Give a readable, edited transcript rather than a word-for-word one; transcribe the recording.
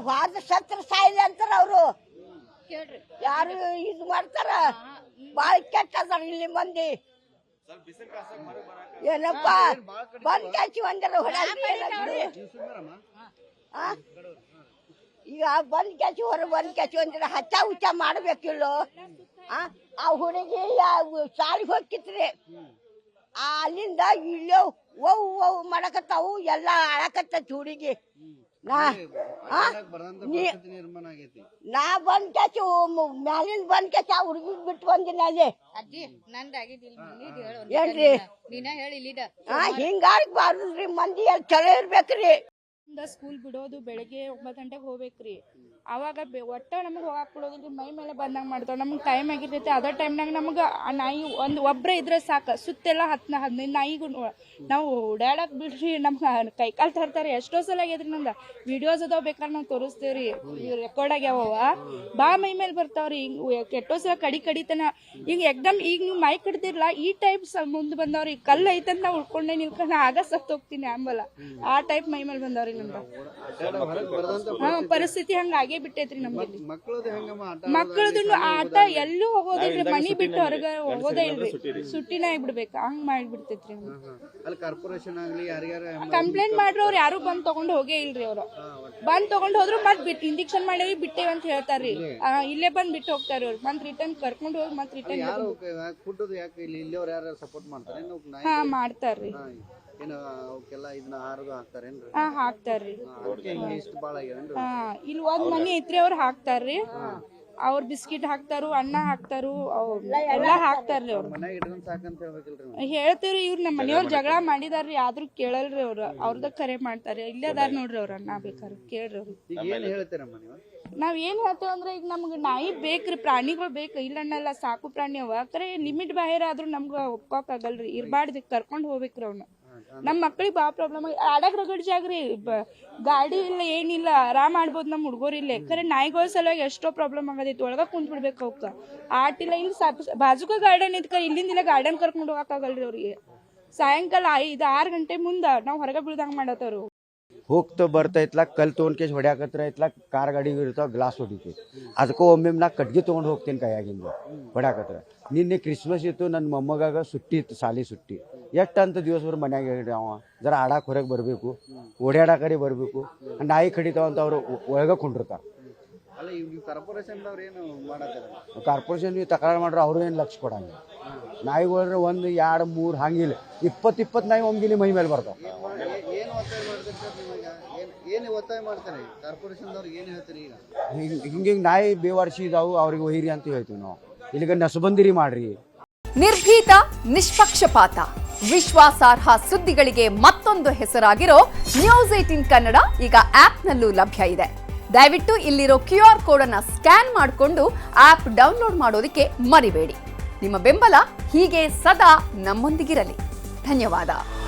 ವಾದ ಸತ್ರ ಸಾಯಿದೆ ಅಂತಾರ ಅವರು ಯಾರು ಇದು ಮಾಡ್ತಾರ ಬಾಳ ಕೆಟ್ಟ ಅದಾರ ಇಲ್ಲಿ ಮಂದಿ ಏನಪ್ಪ ಬಂದ್ ಕಾಚಿ ಒಂದರ ಈಗ ಬಂದ್ ಕಾಚಿ ಹೊರ ಬಂದ್ ಕಾಚಿ ಒಂದರ ಹಚ್ಚ ಹುಚ್ಚ ಮಾಡ್ಬೇಕಿಲ್ಲೋ ಆ ಹುಡುಗಿ ಸಾಲಿಗೆ ಹೋಗಿತ್ರಿ ಅಲ್ಲಿಂದ ಇಲ್ಲೋ ಓವ್ ಮಾಡಕತ್ತಾವು ಎಲ್ಲ ಆಳಕತ್ತ ಹುಡುಗಿ ನಾ ಬಂದ್ ಕ್ಯಾಚು ಮ್ಯಾಲಿಂದ ಬಂದ್ ಕ್ಯಾಚ ಆ ಹುಡುಗಿ ಬಿಟ್ಟು ಬಂದಿನ ಅಲ್ಲಿ ಏನ್ರಿ ಹಿಂಗಾಗ್ಬಾರ್ದ್ರಿ ಮಂದಿ ಅಲ್ಲಿ ಚಲೋ ಇರ್ಬೇಕ್ರಿ ಸ್ಕೂಲ್ ಬಿಡೋದು ಬೆಳಗ್ಗೆ 9 ಗಂಟೆಗೆ ಹೋಗ್ಬೇಕ್ರಿ ಅವಾಗ ಒಟ್ಟ ನಮಗೆ ಹೋಗಾಕ್ ಬಿಡೋದಿಲ್ರಿ ಮೈ ಮೇಲೆ ಬಂದಂಗೆ ಮಾಡ್ತಾವ ನಮ್ಗೆ ಟೈಮ್ ಆಗಿರ್ತೈತಿ ಅದೇ ಟೈಮ್ನಾಗ ನಮ್ಗೆ ಆ ನಾಯಿ ಒಬ್ಬರೇ ಇದ್ರೆ ಸಾಕು ಸುತ್ತೆಲ್ಲ 10-15 ನಾಯಿಗೂ ನಾವು ಓಡಾಡಕ್ ಬಿಡ್ರಿ ನಮ್ಗೆ ಕೈಕಾಲು ತರ್ತಾರೆ ಎಷ್ಟೋ ಸಲ ಆಗ್ಯದ್ರಿ ನಮ್ದು ವಿಡಿಯೋಸ್ ಅದಾವ ಬೇಕಾದ್ರೆ ನಾವು ತೋರಿಸ್ತೇವ್ರಿ ರೆಕಾರ್ಡ್ ಆಗ್ಯಾವ ಬಾ ಮೈ ಮೇಲೆ ಬರ್ತಾವ್ರಿ ಹಿಂಗ್ ಎಷ್ಟೋ ಸಲ ಕಡಿತನ ಈಗ ಎಕ್ದಮ್ ಈಗ ನೀವು ಮೈ ಕಡ್ದಿರ್ಲ ಈ ಟೈಪ್ ಮುಂದೆ ಬಂದವ್ರಿ ಕಲ್ಲು ಐತಂತ ನಾವು ಉಳ್ಕೊಂಡೆ ನಿಲ್ಕೊಂಡು ಆಗ ಸತ್ತು ಹೋಗ್ತೀನಿ ಆಂಬಲ ಆ ಟೈಪ್ ಮೈ ಮೇಲೆ ಬಂದವ್ರಿ ಪರಿಸ್ಥಿತಿ ಹಂಗಾಗೇ ಬಿಟ್ಟೈತ್ರಿ ನಮ್ಗೆ ಮಕ್ಕಳದು ಆಟ ಎಲ್ಲೂ ಹೋಗೋದಿಲ್ರಿ ಮನಿ ಬಿಟ್ಟು ಹೊರಗ ಹೋಗೋದೇ ಇಲ್ರಿ ಸುಟ್ಟಿನ ಆಗ್ಬಿಡ್ಬೇಕ ಹಂಗ್ ಮಾಡ್ಬಿಡ್ತೈತ್ರಿ ಕಂಪ್ಲೇಂಟ್ ಮಾಡ್ರವ್ರು ಯಾರು ಬಂದ್ ತಗೊಂಡ್ ಹೋಗೇ ಇಲ್ರಿ ಅವ್ರು ಬಂದ್ ತಗೊಂಡ್ ಹೋದ್ರು ಮತ್ ಇಂಜೆಕ್ಷನ್ ಮಾಡೇವಿ ಬಿಟ್ಟೇವಿ ಅಂತ ಹೇಳ್ತಾರ್ರಿ ಇಲ್ಲೇ ಬಂದ್ ಬಿಟ್ಟು ಹೋಗ್ತಾರ ಅವ್ರು ಮತ್ ರಿಟರ್ನ್ ಕರ್ಕೊಂಡ್ ಹೋಗಿ ಮತ್ ರಿಟರ್ನ್ ಮಾಡ್ತಾರ್ರಿ ಹಾಕ್ತಾರ್ರಿ ಇಲ್ಲಿ ಒಂದ್ ಮನಿ ಐತ್ರಿ ಅವ್ರು ಹಾಕ್ತಾರ್ರಿ ಅವ್ರ ಬಿಸ್ಕಿಟ್ ಹಾಕ್ತಾರು ಅನ್ನ ಹಾಕ್ತಾರು ಎಲ್ಲಾ ಹಾಕ್ತಾರ್ರಿ ಅವ್ರು ಹೇಳ್ತೇವ್ರಿ ಇವ್ರ ನಮ್ಮ ಮನೆಯವ್ರ ಜಗಳ ಮಾಡಿದಾರ್ರಿ ಆದ್ರೂ ಕೇಳಲ್ರಿ ಅವ್ರು ಅವ್ರದ ಕರೆ ಮಾಡ್ತಾರ ಇಲ್ಲೇ ಅದಾರ ನೋಡ್ರಿ ಅವ್ರ ಅನ್ನ ಬೇಕಾದ್ರೆ ಕೇಳ್ರಿ ಅವ್ರು ನಾವ್ ಏನ್ ಹೇಳ್ತೇವ ಅಂದ್ರೆ ಈಗ ನಮ್ಗ ನಾಯಿ ಬೇಕ್ರಿ ಪ್ರಾಣಿಗಳು ಬೇಕು ಇಲ್ಲಣ್ಣಲ್ಲ ಸಾಕು ಪ್ರಾಣಿ ಅವ ಕರೆ ಲಿಮಿಟ್ ಬಾಹಿರ ಆದ್ರೂ ನಮ್ಗ ಒಪ್ಕೋಕ್ ಆಗಲ್ರಿ ಇರ್ಬಾರ್ದು ಕರ್ಕೊಂಡ್ ಹೋಗ್ಬೇಕ್ರಿ ಅವ್ನ ನಮ್ ಮಕ್ಳಿಗೆ ಬಾಳ ಪ್ರಾಬ್ಲಮ್ ಆಡಕ್ ರಗಡ್ ಜಾಗ್ರಿ ಗಾಡಿ ಇಲ್ಲ ಏನಿಲ್ಲ ಆರಾಮ್ ಆಡ್ಬೋದು ನಮ್ ಹುಡ್ಗೋರ್ ಇಲ್ಲೇ ಖರೆ ನಾಯಿಗಳ ಸಲುವಾಗಿ ಎಷ್ಟೋ ಪ್ರಾಬ್ಲಮ್ ಆಗದೈತಿ ಒಳಗ ಕುಂತ್ ಬಿಡ್ಬೇಕು ಅವಕ್ಕ ಆಟಿಲ್ಲ ಇಲ್ಲಿ ಬಾಜುಕ ಗಾರ್ಡನ್ ಇದ್ ಇಲ್ಲಿಂದಿಲ್ಲ ಗಾರ್ಡನ್ ಕರ್ಕೊಂಡ್ ಹೋಗಕ್ ಆಗಲ್ರಿ ಅವ್ರಿಗೆ ಸಾಯಂಕಾಲ 5-6 ಗಂಟೆ ಮುಂದ ನಾವ್ ಹೊರಗ ಬೀಳ್ದಂಗ್ ಮಾಡತ್ತವ್ರು ಹೋಗ್ತಾ ಬರ್ತಾ ಇತ್ಲ ಕಲ್ ತೊಗೊಂಡ್ ಕೇಸ್ ಹೊಡ್ಯಾಕತ್ರ ಇತ್ಲ ಕಾರ್ ಗಾಡಿ ಇರ್ತಾವ ಗ್ಲಾಸ್ ಹೊಡಿತಿ ಅದಕ್ಕೂ ಒಮ್ಮೆ ನಾ ಕಟ್ಗೆ ತೊಗೊಂಡು ಹೋಗ್ತೀನಿ ಕೈಯಾಗಿಂದ ಹೊಡ್ಯಾಕತ್ರ ನಿನ್ನೆ ಕ್ರಿಸ್ಮಸ್ ಇತ್ತು ನನ್ನ ಮೊಮ್ಮಗಾಗ ಸುಟ್ಟಿ ಇತ್ತು ಸಾಲಿ ಸುಟ್ಟಿ ಎಷ್ಟಂತ ದಿವಸವ್ರು ಮನ್ಯಾಗ ಹೇಳ್ರಿ ಅವ ಜರ ಆಡಾಕ್ ಹೊರಗೆ ಬರಬೇಕು ಓಡಾಡಕರಿ ಬರಬೇಕು ನಾಯಿ ಕಡಿತಾವ ಅಂತ ಅವ್ರು ಒಳಗ ಕುಂಡಿರ್ತಾರ ಕಾರ್ಪೊರೇಷನ್ ನೀವು ತಕರಾರು ಮಾಡ್ರೆ ಅವ್ರು ಏನು ಲಕ್ಷ ಕೊಡಂಗ ನಾಯಿಗಳು 1, 2, 3 ಹಂಗಿಲ್ಲ 20 ನಾಯಿ ಒಮ್ಗಿಲಿ ಮೈ ಮೇಲೆ ಬರ್ತಾವ ಹಿಂಗ ನಾಯಿ ಬೇವಾರ್ಸಿ ಇದಾವು ಅವ್ರಿಗೆ ಒಯ್ರಿ ಅಂತ ಹೇಳ್ತೀವಿ ನಾವು ಇಲ್ಲಿಗ ನಸಬಂದಿರಿ ಮಾಡ್ರಿ ನಿರ್ಭೀತ ನಿಷ್ಪಕ್ಷಪಾತ ವಿಶ್ವಾಸಾರ್ಹ ಸುದ್ದಿಗಳಿಗೆ ಮತ್ತೊಂದು ಹೆಸರಾಗಿರೋ ನ್ಯೂಸ್ 18 ಕನ್ನಡ ಈಗ ಆಪ್ನಲ್ಲೂ ಲಭ್ಯ ಇದೆ ದಯವಿಟ್ಟು ಇಲ್ಲಿರೋ QR ಕೋಡ್ ಅನ್ನ ಸ್ಕ್ಯಾನ್ ಮಾಡಿಕೊಂಡು ಆಪ್ ಡೌನ್ಲೋಡ್ ಮಾಡೋದಕ್ಕೆ ಮರಿಬೇಡಿ ನಿಮ್ಮ ಬೆಂಬಲ ಹೀಗೆ ಸದಾ ನಮ್ಮೊಂದಿಗಿರಲಿ ಧನ್ಯವಾದ